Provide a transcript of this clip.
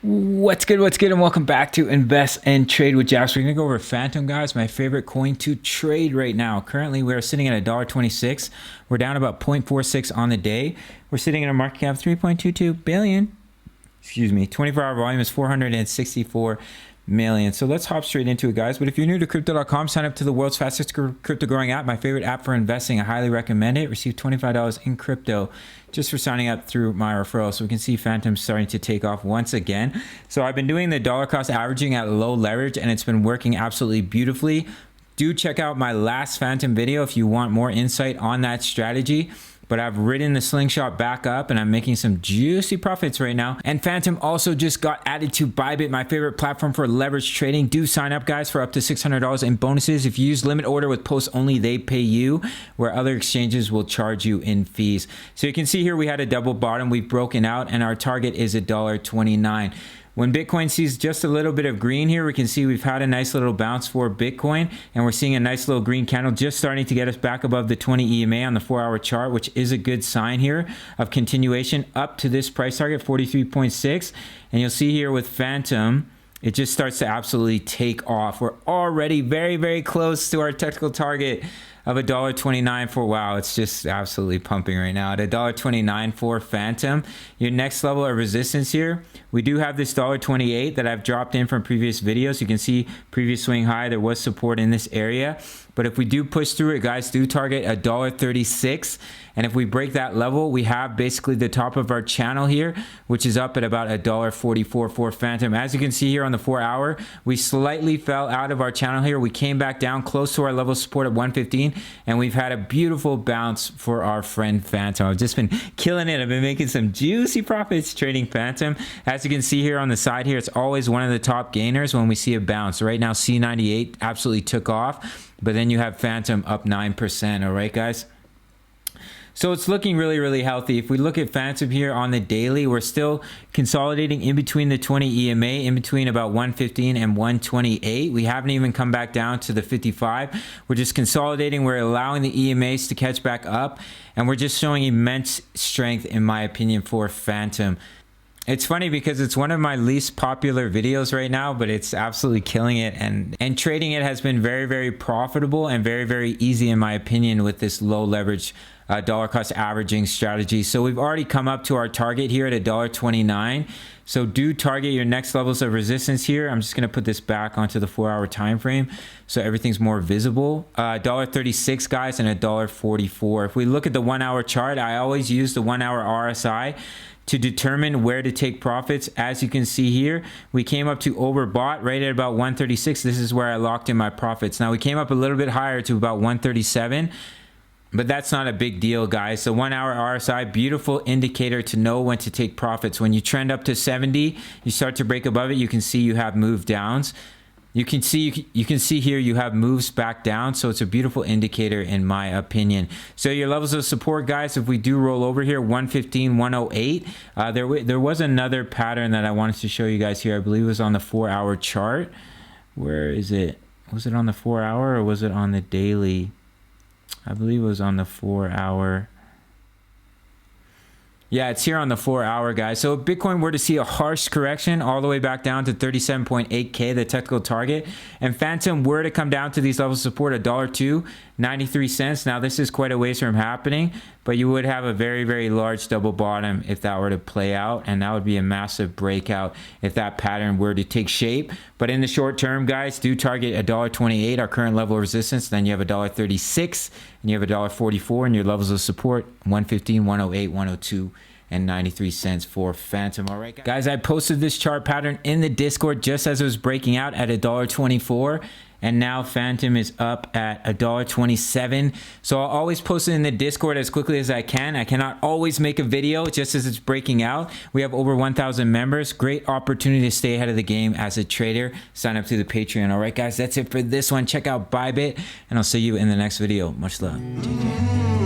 What's good, and welcome back to Invest and Trade with Jax. We're gonna go over Fantom, guys, my favorite coin to trade right now. Currently we're sitting at $1.26. We're down about 0.46 on the day. We're sitting at a market cap of 3.22 billion. Excuse me. 24-hour volume is 464 million. So let's hop straight into it, guys. But if you're new to crypto.com, sign up to the world's fastest crypto growing app, my favorite app for investing. I highly recommend it. Receive $25 in crypto just for signing up through my referral. So we can see Fantom starting to take off once again. So I've been doing the dollar cost averaging at low leverage, and it's been working absolutely beautifully. Do check out my last Fantom video if you want more insight on that strategy. But I've ridden the slingshot back up and I'm making some juicy profits right now. And Fantom also just got added to Bybit, my favorite platform for leverage trading. Do sign up, guys, for up to $600 in bonuses. If you use limit order with post only, they pay you, where other exchanges will charge you in fees. So you can see here we had a double bottom. We've broken out and our target is $1.29. When Bitcoin sees just a little bit of green here, we can see we've had a nice little bounce for Bitcoin, and we're seeing a nice little green candle just starting to get us back above the 20 EMA on the 4-hour chart, which is a good sign here of continuation up to this price target, 43.6. And you'll see here with Fantom, it just starts to absolutely take off. We're already very, very close to our technical target of $1.29 for, wow, it's just absolutely pumping right now at $1.29 for Fantom. Your next level of resistance here, we do have this $1.28 that I've dropped in from previous videos. You can see previous swing high, there was support in this area. But if we do push through it, guys, do target $1.36. And if we break that level, we have basically the top of our channel here, which is up at about $1.44 for Fantom. As you can see here on the 4-hour, we slightly fell out of our channel here. We came back down close to our level of support at 115, and we've had a beautiful bounce for our friend Fantom. I've just been killing it. I've been making some juicy profits trading Fantom. As you can see here on the side here, it's always one of the top gainers when we see a bounce. Right now, C98 absolutely took off, but then you have Fantom up 9%. All right, guys. So it's looking really, really healthy. If we look at Fantom here on the daily, we're still consolidating in between the 20 EMA, in between about 115 and 128. We haven't even come back down to the 55. We're just consolidating. We're allowing the EMAs to catch back up, and we're just showing immense strength, in my opinion, for Fantom. It's funny because it's one of my least popular videos right now, but it's absolutely killing it, and trading it has been very, very profitable and very, very easy, in my opinion, with this low leverage dollar cost averaging strategy. So we've already come up to our target here at $1.29. So do target your next levels of resistance here. I'm just going to put this back onto the 4-hour time frame so everything's more visible. $1.36, guys, and $1.44. If we look at the 1-hour chart, I always use the 1-hour RSI to determine where to take profits. As you can see here, we came up to overbought right at about 136. This is where I locked in my profits. Now we came up a little bit higher to about 137, but that's not a big deal, guys. So 1-hour RSI, beautiful indicator to know when to take profits. When you trend up to 70, you start to break above it, you can see you have move downs. You can see here you have moves back down, so it's a beautiful indicator, in my opinion. So your levels of support, guys, if we do roll over here, 115, 108. There was another pattern that I wanted to show you guys here. I believe it was on the 4-hour chart. Where is it? Was it on the 4-hour or was it on the daily? I believe it was on the 4-hour. Yeah, it's here on the 4-hour, guys. So if Bitcoin were to see a harsh correction all the way back down to 37.8K, the technical target, and Fantom were to come down to these levels of support, $1.02, 93 cents. Now, this is quite a ways from happening, but you would have a very, very large double bottom if that were to play out, and that would be a massive breakout if that pattern were to take shape. But in the short term, guys, do target $1.28, our current level of resistance. Then you have $1.36, and you have $1.44, and your levels of support, 115, 108, 102. And 93 cents for Fantom. All right, guys, I posted this chart pattern in the Discord just as it was breaking out at $1.24. And now Fantom is up at $1.27. So I'll always post it in the Discord as quickly as I can. I cannot always make a video just as it's breaking out. We have over 1,000 members. Great opportunity to stay ahead of the game as a trader. Sign up to the Patreon. All right, guys, that's it for this one. Check out Bybit, and I'll see you in the next video. Much love. Take care.